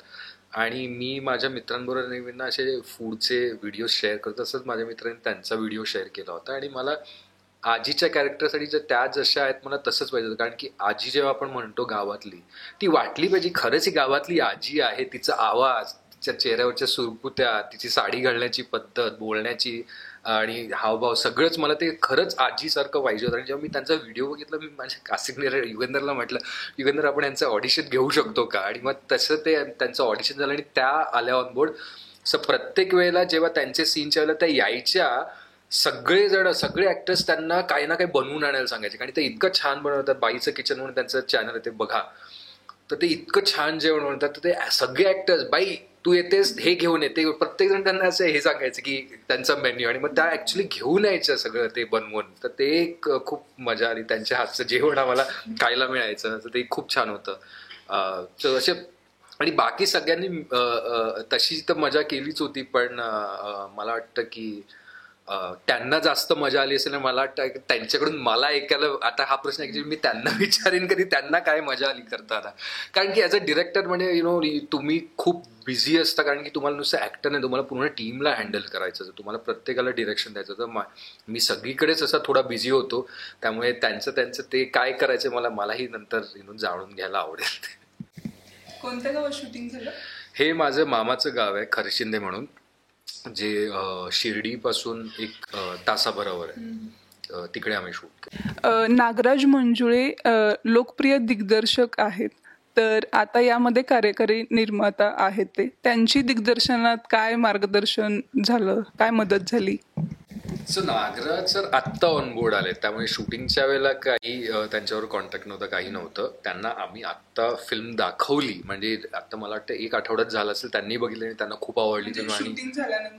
आणि मी माझ्या मित्रांबरोबर नेहमी असे फूडचे व्हिडिओ शेअर करतो, तसंच माझ्या मित्रांनी त्यांचा व्हिडिओ शेअर केला होता. आणि मला आजीच्या कॅरेक्टरसाठी जर त्या जशा आहेत मला तसंच पाहिजे होतं, कारण की आजी जेव्हा आपण म्हणतो गावातली, ती वाटली पाहिजे खरंच ही गावातली आजी आहे. तिचा आवाज, तिच्या चेहऱ्यावरच्या सुरकुत्या, तिची साडी घालण्याची पद्धत, बोलण्याची आणि हावभाव सगळंच मला ते खरंच आजीसारखं पाहिजे होतं. आणि जेव्हा मी त्यांचा व्हिडिओ बघितला, मी माझ्या कास्टिंग युगेंदरला म्हटलं, युगेंदर आपण यांचं ऑडिशन घेऊ शकतो का? आणि मग तसं ते त्यांचं ऑडिशन झालं आणि त्या आल्या ऑनबोर्ड. सो प्रत्येक वेळेला जेव्हा त्यांचे सीनच्या वेळेला त्या यायच्या, सगळे ऍक्टर्स त्यांना काही ना काही बनवून आणायला सांगायचे, कारण ते इतकं छान बनवतात. बाईचं किचन म्हणून त्यांचं चॅनल आहे, ते बघा. तर ते इतकं छान जेवण बनवतात, तर ते सगळे ऍक्टर्स, बाई तू येतेस हे घेऊन येते, प्रत्येक जण त्यांना असं हे सांगायचं की त्यांचा मेन्यू, आणि मग त्या ऍक्च्युली घेऊन यायचं सगळं ते बनवून. तर ते एक खूप मजा आली, त्यांच्या हातचं जेवण आम्हाला खायला मिळायचं, तर ते खूप छान होतं. तर असे, आणि बाकी सगळ्यांनी तशी तर मजा केलीच होती, पण मला वाटतं की त्यांना जास्त मजा आली असेल. मला वाटतं त्यांच्याकडून मला ऐकायला, आता हा प्रश्न ऍक्च्युली मी त्यांना विचारेन कधी त्यांना काय मजा आली करताना. कारण की ॲज अ डिरेक्टर म्हणजे तुम्ही खूप बिझी असता, कारण की तुम्हाला नुसतं ऍक्टर नाही, तुम्हाला पूर्ण टीमला हँडल करायचं, तुम्हाला प्रत्येकाला डिरेक्शन द्यायचं. तर मी सगळीकडेच असा थोडा बिझी होतो, त्यामुळे त्यांचं ते काय करायचं मलाही नंतर जाणून घ्यायला आवडेल. कोणत्या गावात शूटिंग झालं? हे माझं मामाचं गाव आहे खरशिंदे म्हणून, जे शिर्डीपासून एक तासाभरावर आहे. तिकडे आम्ही शूट केलं. नागराज मंजुळे लोकप्रिय दिग्दर्शक आहेत, तर आता यामध्ये कार्यकारी निर्माता आहेत. त्यांची दिग्दर्शनात काय मार्गदर्शन झालं, काय मदत झाली? सो नागराज सर आत्ता ऑनबोर्ड आले, त्यामुळे शूटिंगच्या वेळेला काही त्यांच्यावर कॉन्टॅक्ट नव्हता, काही नव्हतं. त्यांना आम्ही आत्ता फिल्म दाखवली, म्हणजे आता मला वाटतं 1 आठवड्यात झालं असेल, त्यांनी बघितली आणि त्यांना खूप आवडली. आणि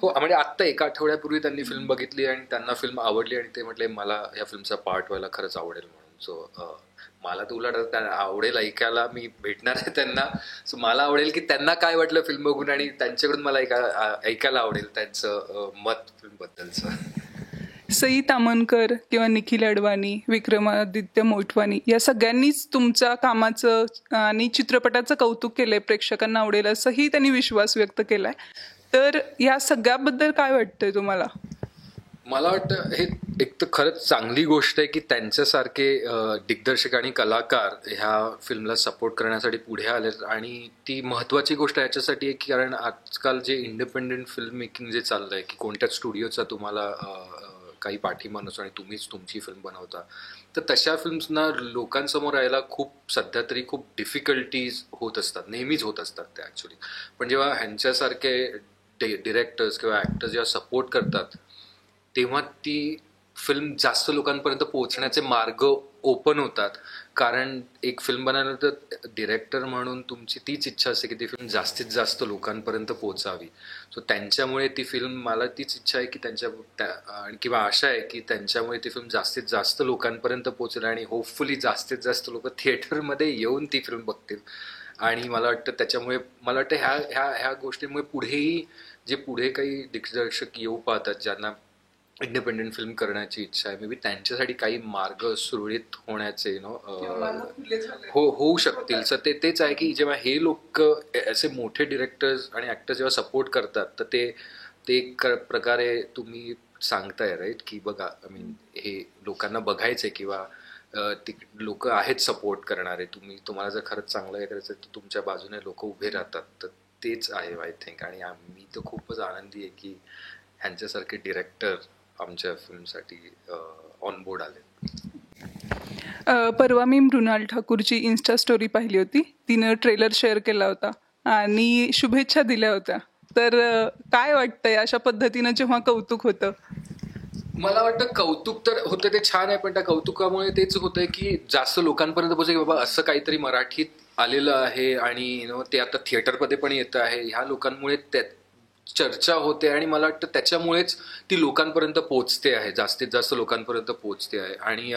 हो, म्हणजे आत्ता 1 आठवड्यापूर्वी त्यांनी फिल्म बघितली आणि त्यांना फिल्म आवडली, आणि ते म्हटले मला या फिल्मचा पार्ट व्हायला खरंच आवडेल म्हणून. सो मला तर उलट आवडेल ऐकायला, मी भेटणार आहे त्यांना. सो मला आवडेल की त्यांना काय वाटलं फिल्म बघून, आणि त्यांच्याकडून मला ऐकायला आवडेल त्यांचं मत फिल्मबद्दलचं. सई तामणकर किंवा निखिल अडवाणी, विक्रमादित्य मोटवानी या सगळ्यांनीच तुमच्या कामाचं आणि चित्रपटाचं कौतुक केलंय, प्रेक्षकांना आवडेल असंही त्यांनी विश्वास व्यक्त केलाय. तर या सगळ्याबद्दल काय वाटतंय तुम्हाला? मला वाटतं हे एक तर खरंच चांगली गोष्ट आहे की त्यांच्यासारखे दिग्दर्शक आणि कलाकार ह्या फिल्मला सपोर्ट करण्यासाठी पुढे आलेत. आणि ती महत्त्वाची गोष्ट याच्यासाठी आहे की कारण आजकाल जे इंडिपेंडेंट फिल्म मेकिंग जे चाललंय की कोणत्याच स्टुडिओचा तुम्हाला काही पाठिंबा नसतो आणि तुम्हीच तुमची फिल्म बनवता, तर तशा फिल्म्सना लोकांसमोर यायला सध्या तरी खूप डिफिकल्टीज होत असतात, नेहमीच होत असतात त्या ॲक्च्युली. पण जेव्हा ह्यांच्यासारखे डिरेक्टर्स किंवा ॲक्टर्स जेव्हा सपोर्ट करतात, तेव्हा ती फिल्म जास्त लोकांपर्यंत पोहोचण्याचे मार्ग ओपन होतात. कारण एक फिल्म बनवल्यानंतर डिरेक्टर म्हणून तुमची तीच इच्छा असते की ती फिल्म जास्तीत जास्त लोकांपर्यंत पोहोचावी. सो त्यांच्यामुळे ती फिल्म, मला तीच इच्छा आहे की किंवा आशा आहे की त्यांच्यामुळे ती फिल्म जास्तीत जास्त लोकांपर्यंत पोहोचेल आणि होपफुली जास्तीत जास्त लोक थिएटरमध्ये येऊन ती फिल्म बघतील. आणि मला वाटतं त्याच्यामुळे ह्या गोष्टींमुळे पुढेही जे पुढे काही दिग्दर्शक येऊ पाहतात ज्यांना इंडिपेंडेंट फिल्म करण्याची इच्छा आहे, मे बी त्यांच्यासाठी काही मार्ग सुरळीत होण्याचे होऊ शकतील. सर तेच आहे की जेव्हा हे लोक असे मोठे डिरेक्टर्स आणि ऍक्टर्स जेव्हा सपोर्ट करतात, तर ते एक प्रकारे तुम्ही सांगताय राईट की बघा, आय मीन हे लोकांना बघायचंय किंवा लोक आहेत सपोर्ट करणारे. तुम्हाला जर खरंच चांगलं हे करायचं तर तुमच्या बाजूने लोक उभे राहतात. तर तेच आहे आय थिंक. आणि मी तर खूपच आनंदी आहे की ह्यांच्यासारखे डिरेक्टर आमच्या फिल्मसाठी ऑन बोर्ड आले. परवा मी मृणाल ठाकूरची इन्स्टा स्टोरी पाहिली होती. तिनं ट्रेलर शेअर केला होता आणि शुभेच्छा दिल्या होत्या. तर काय वाटतंय अशा पद्धतीनं जेव्हा कौतुक होतं? मला वाटतं कौतुक तर होतं ते छान आहे, पण त्या कौतुकामुळे तेच होतंय की जास्त लोकांपर्यंत पोहोचेल की बाबा असं काहीतरी मराठीत आलेलं आहे आणि ते आता थिएटरमध्ये पण येतं आहे. ह्या लोकांमुळे त्या चर्चा होते आणि मला वाटतं त्याच्यामुळेच ती लोकांपर्यंत पोचते आहे, जास्तीत जास्त लोकांपर्यंत पोचते आहे. आणि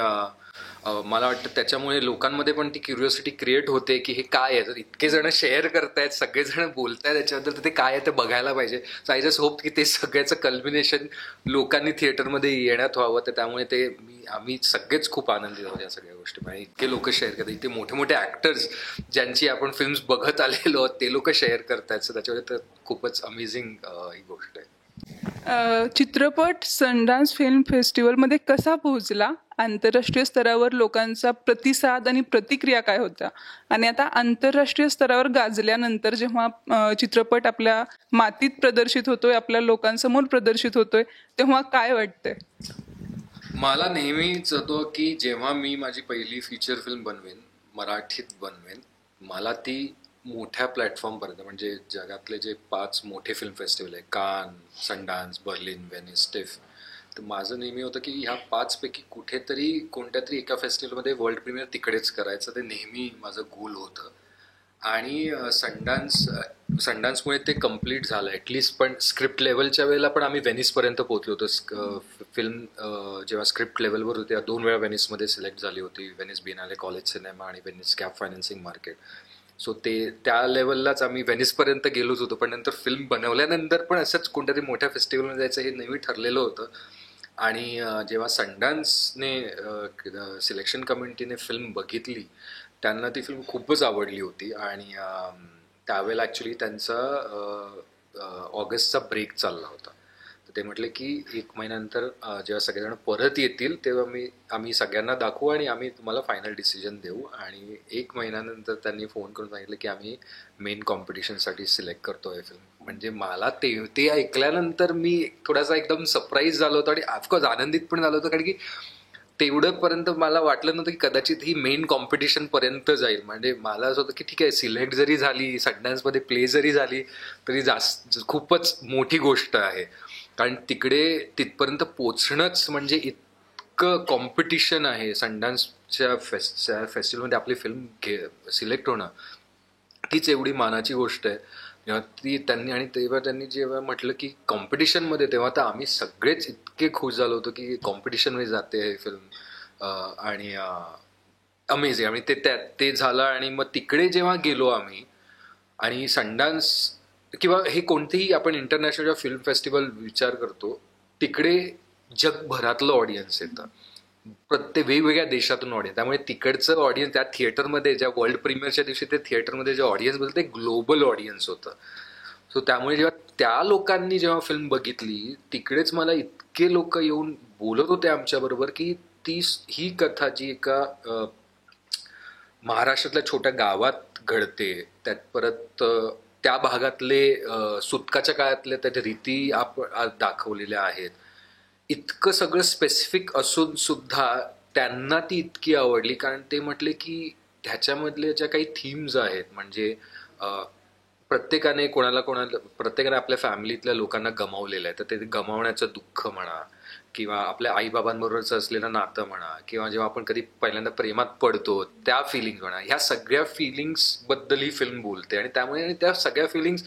मला वाटतं त्याच्यामुळे लोकांमध्ये पण ती क्युरिओसिटी क्रिएट होते की हे काय आहे. तर इतके जण शेअर करतायत, सगळेजण बोलतायत त्याच्याबद्दल, तर ते काय आहे ते बघायला पाहिजे. सो आय जस्ट होप की ते सगळ्याचं कल्बिनेशन लोकांनी थिएटरमध्ये येण्यात व्हावं. तर त्यामुळे ते आम्ही सगळेच खूप आनंदित आहोत या सगळ्या गोष्टी. म्हणजे इतके लोक शेअर करतात, इतके मोठे मोठे ऍक्टर्स ज्यांची आपण फिल्म्स बघत आलेलो आहोत ते लोक शेअर करतायत. सो त्याच्यामुळे तर खूपच अमेझिंग ही गोष्ट आहे. चित्रपट सनडान्स फिल्म फेस्टिवलमध्ये कसा पोहोचला? आंतरराष्ट्रीय स्तरावर लोकांचा प्रतिसाद आणि प्रतिक्रिया काय होत्या? आणि आता आंतरराष्ट्रीय स्तरावर गाजल्यानंतर जेव्हा चित्रपट आपल्या मातीत प्रदर्शित होतोय, आपल्या लोकांसमोर प्रदर्शित होतोय, तेव्हा काय वाटतंय? मला नेहमीच होतं की जेव्हा मी माझी पहिली फीचर फिल्म बनवेन, मराठीत बनवेन, मला ती मोठ्या प्लॅटफॉर्मपर्यंत, म्हणजे जगातले जे 5 मोठे फिल्म फेस्टिवल आहे, कान, सनडान्स, बर्लिन, व्हेनिस, टिफ, तर माझं नेहमी होतं की ह्या 5 पैकी कुठेतरी कोणत्या तरी एका फेस्टिवलमध्ये वर्ल्ड प्रीमियर तिकडेच करायचं. ते नेहमी माझं गोल होतं. आणि संडान्समुळे ते कम्प्लीट झालं ॲटलिस्ट. पण स्क्रिप्ट लेवलच्या वेळेला पण आम्ही व्हेनिसपर्यंत पोहोचलो होतो. फिल्म जेव्हा स्क्रिप्ट लेवलवर होती, 2 वेळा व्हेनिसमध्ये सिलेक्ट झाली होती, व्हेनिस बिनाले कॉलेज सिनेमा आणि Venice gap financing market. So ते त्या लेवललाच आम्ही व्हेनिसपर्यंत गेलोच होतो. पण नंतर फिल्म बनवल्यानंतर पण असंच कोणत्यातरी मोठ्या फेस्टिवलमध्ये जायचं हे नेहमी ठरलेलं होतं. आणि जेव्हा संडान्सने सिलेक्शन कमिटीने फिल्म बघितली, त्यांना ती फिल्म खूपच आवडली होती. आणि त्यावेळेला ॲक्च्युली त्यांचा ऑगस्टचा ब्रेक चालला होता. तर ते म्हटले की 1 महिन्यानंतर जेव्हा सगळेजण परत येतील तेव्हा आम्ही सगळ्यांना दाखवू आणि आम्ही तुम्हाला फायनल डिसिजन देऊ. आणि 1 महिन्यानंतर त्यांनी फोन करून सांगितलं की आम्ही मेन कॉम्पिटिशनसाठी सिलेक्ट करतो आहे फिल्म. म्हणजे मला ते ऐकल्यानंतर मी थोडासा एकदम सरप्राईज झालो होतो आणि ऑफकोर्स आनंदित पण झालो होतो. कारण की तेवढंपर्यंत मला वाटलं नव्हतं की कदाचित ही मेन कॉम्पिटिशन पर्यंत जाईल. म्हणजे मला असं होतं की ठीक आहे, सिलेक्ट जरी झाली, सनडान्समध्ये प्ले जरी झाली तरी खूपच मोठी गोष्ट आहे. कारण तिथपर्यंत पोचणंच म्हणजे इतकं कॉम्पिटिशन आहे. संडान्सच्या फेस्टिवलमध्ये आपली फिल्म सिलेक्ट होणं तीच एवढी मानाची गोष्ट आहे. तेव्हा त्यांनी जेव्हा म्हटलं की कॉम्पिटिशनमध्ये, तेव्हा तर आम्ही सगळेच इतके खुश झालो होतो की कॉम्पिटिशनमध्ये जाते हे फिल्म. आणि अमेझिंग. आणि ते झालं. आणि मग तिकडे जेव्हा गेलो आम्ही, आणि संडान्स किंवा हे कोणतेही आपण इंटरनॅशनल फिल्म फेस्टिवल विचार करतो, तिकडे जगभरातलं ऑडियन्स येतं, प्रत्येक वेगवेगळ्या देशातून ऑडियन्स. त्यामुळे तिकडचं ऑडियन्स त्या थिएटरमध्ये, ज्या वर्ल्ड प्रीमियरच्या दिवशी ते थिएटरमध्ये जे ऑडियन्स बोलतं ते ग्लोबल ऑडियन्स होतं. सो त्यामुळे जेव्हा त्या लोकांनी जेव्हा फिल्म बघितली, तिकडेच मला इतके लोक येऊन बोलत होते आमच्याबरोबर की ही कथा जी एका महाराष्ट्रातल्या छोट्या गावात घडते, त्यात परत त्या भागातले सुतकाच्या काळातल्या त्या रीती दाखवलेल्या आहेत, इतकं सगळं स्पेसिफिक असून सुद्धा त्यांना ती इतकी आवडली. कारण ते म्हटले की ह्याच्यामधल्या ज्या काही थीम्स आहेत, म्हणजे प्रत्येकाने प्रत्येकाने आपल्या फॅमिलीतल्या लोकांना गमावलेलं आहे, तर ते गमावण्याचं दुःख म्हणा, किंवा आपल्या आईबाबांबरोबरचं असलेलं नातं म्हणा, किंवा जेव्हा आपण कधी पहिल्यांदा प्रेमात पडतो त्या फिलिंग्स म्हणा, ह्या सगळ्या फिलिंग्स बद्दल ही फिल्म बोलते. आणि त्यामुळे त्या सगळ्या फिलिंग्स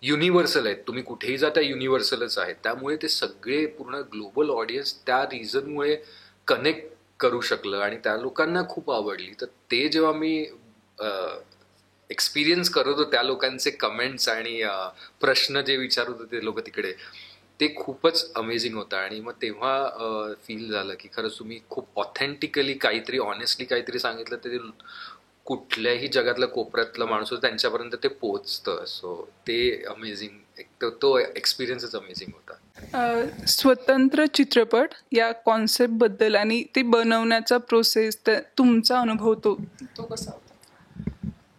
युनिव्हर्सल आहेत. तुम्ही कुठेही जा त्या युनिव्हर्सलच आहेत. त्यामुळे ते सगळे पूर्ण ग्लोबल ऑडियन्स त्या रिझनमुळे कनेक्ट करू शकलं आणि त्या लोकांना खूप आवडली. तर ते जेव्हा मी एक्सपिरियन्स करत होतो, त्या लोकांचे कमेंट्स आणि प्रश्न जे विचारत होते ते लोक तिकडे, ते खूपच अमेझिंग होतं. आणि मग तेव्हा फील झालं की खरंच तुम्ही खूप ऑथेंटिकली काहीतरी, ऑनेस्टली काहीतरी सांगितलं तर ते कुठल्याही जगातल्या कोपऱ्यातला माणूस त्यांच्यापर्यंत ते पोचतं. सो ते अमेझिंग, तो एक्सपिरियन्सच अमेझिंग होता. स्वतंत्र चित्रपट या कॉन्सेप्टबद्दल आणि ते बनवण्याचा प्रोसेस, तुमचा अनुभव तो कसा होता?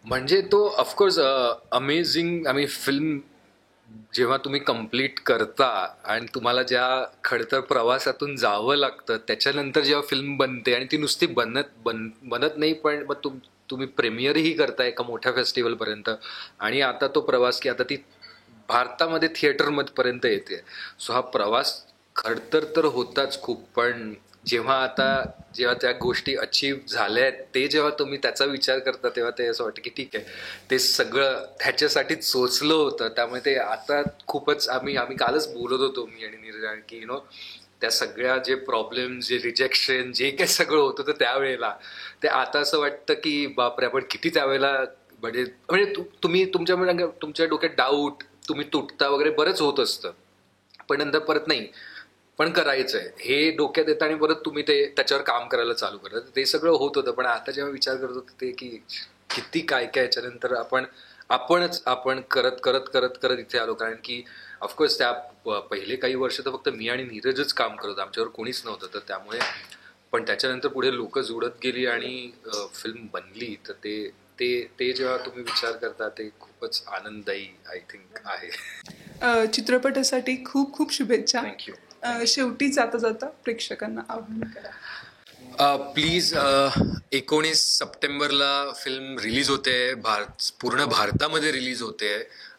म्हणजे तो ऑफकोर्स अमेझिंग. आम्ही फिल्म जेव्हा तुम्ही कंप्लीट करता आणि तुम्हाला ज्या खडतर प्रवासातून जावं लागतं त्याच्यानंतर जेव्हा फिल्म बनते आणि ती नुसती बनत नाही, पण मग तुम्ही प्रीमियरही करताय एका मोठ्या फेस्टिवलपर्यंत, आणि आता तो प्रवास की आता ती भारतामध्ये थिएटरपर्यंत येते. सो हा प्रवास खडतर तर होताच खूप, पण जेव्हा त्या गोष्टी अचीव झाल्या आहेत ते जेव्हा तुम्ही त्याचा विचार करता तेव्हा ते असं वाटतं की ठीक आहे, ते सगळं ह्याच्यासाठीच सोचलं होतं. त्यामुळे ते आता खूपच आम्ही कालच बोलत होतो मी आणि नीरज की त्या सगळ्या जे प्रॉब्लेम, जे रिजेक्शन, जे काही सगळं होतं तर त्यावेळेला ते आता असं वाटतं की बापरे, आपण किती त्यावेळेला म्हणजे तुम्ही तुमच्या डोक्यात डाऊट, तुम्ही तुटता वगैरे बरंच होत असतं, पण नंतर परत नाही, पण करायचंय हे डोक्यात येतं आणि परत तुम्ही ते त्याच्यावर काम करायला चालू करता. ते सगळं होत होतं, पण आता जेव्हा विचार करत होतो ते की किती काय काय याच्यानंतर आपण करत करत करत करत इथे आलो. कारण की ऑफकोर्स त्या पहिले काही वर्ष तर फक्त मी आणि नीरजच काम करत, आमच्यावर कोणीच नव्हतं. तर त्यामुळे पण त्याच्यानंतर पुढे लोक जुळत गेली आणि फिल्म बनली. तर ते जेव्हा तुम्ही विचार करता ते खूपच आनंददायी आय थिंक आहे. चित्रपटासाठी खूप खूप शुभेच्छा. थँक्यू. शेवटी जाता जाता प्रेक्षकांना आव्हान करा. प्लीज 19 सप्टेंबरला फिल्म रिलीज होते, पूर्ण भारतामध्ये रिलीज होते,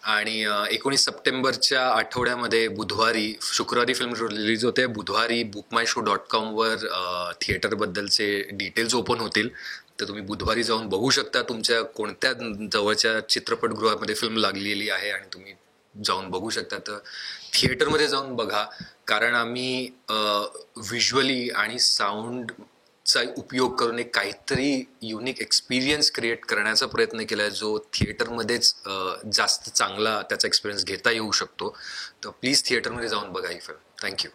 आणि 19 सप्टेंबरच्या आठवड्यामध्ये शुक्रवारी फिल्म रिलीज होते. बुधवारी bookmyshow.com थिएटरबद्दलचे डिटेल्स ओपन होतील, तर तुम्ही बुधवारी जाऊन बघू शकता तुमच्या कोणत्या जवळच्या चित्रपटगृहामध्ये फिल्म लागलेली आहे आणि तुम्ही जाऊन बघू शकता. तर थिएटरमध्ये जाऊन बघा, कारण आम्ही व्हिज्युअली आणि साऊंडचा उपयोग करून एक काहीतरी युनिक एक्सपिरियन्स क्रिएट करण्याचा प्रयत्न केला आहे, जो थिएटरमध्येच जास्त चांगला त्याचा एक्सपिरियन्स घेता येऊ शकतो. तर प्लीज थिएटरमध्ये जाऊन बघा ही फिल्म. थँक्यू.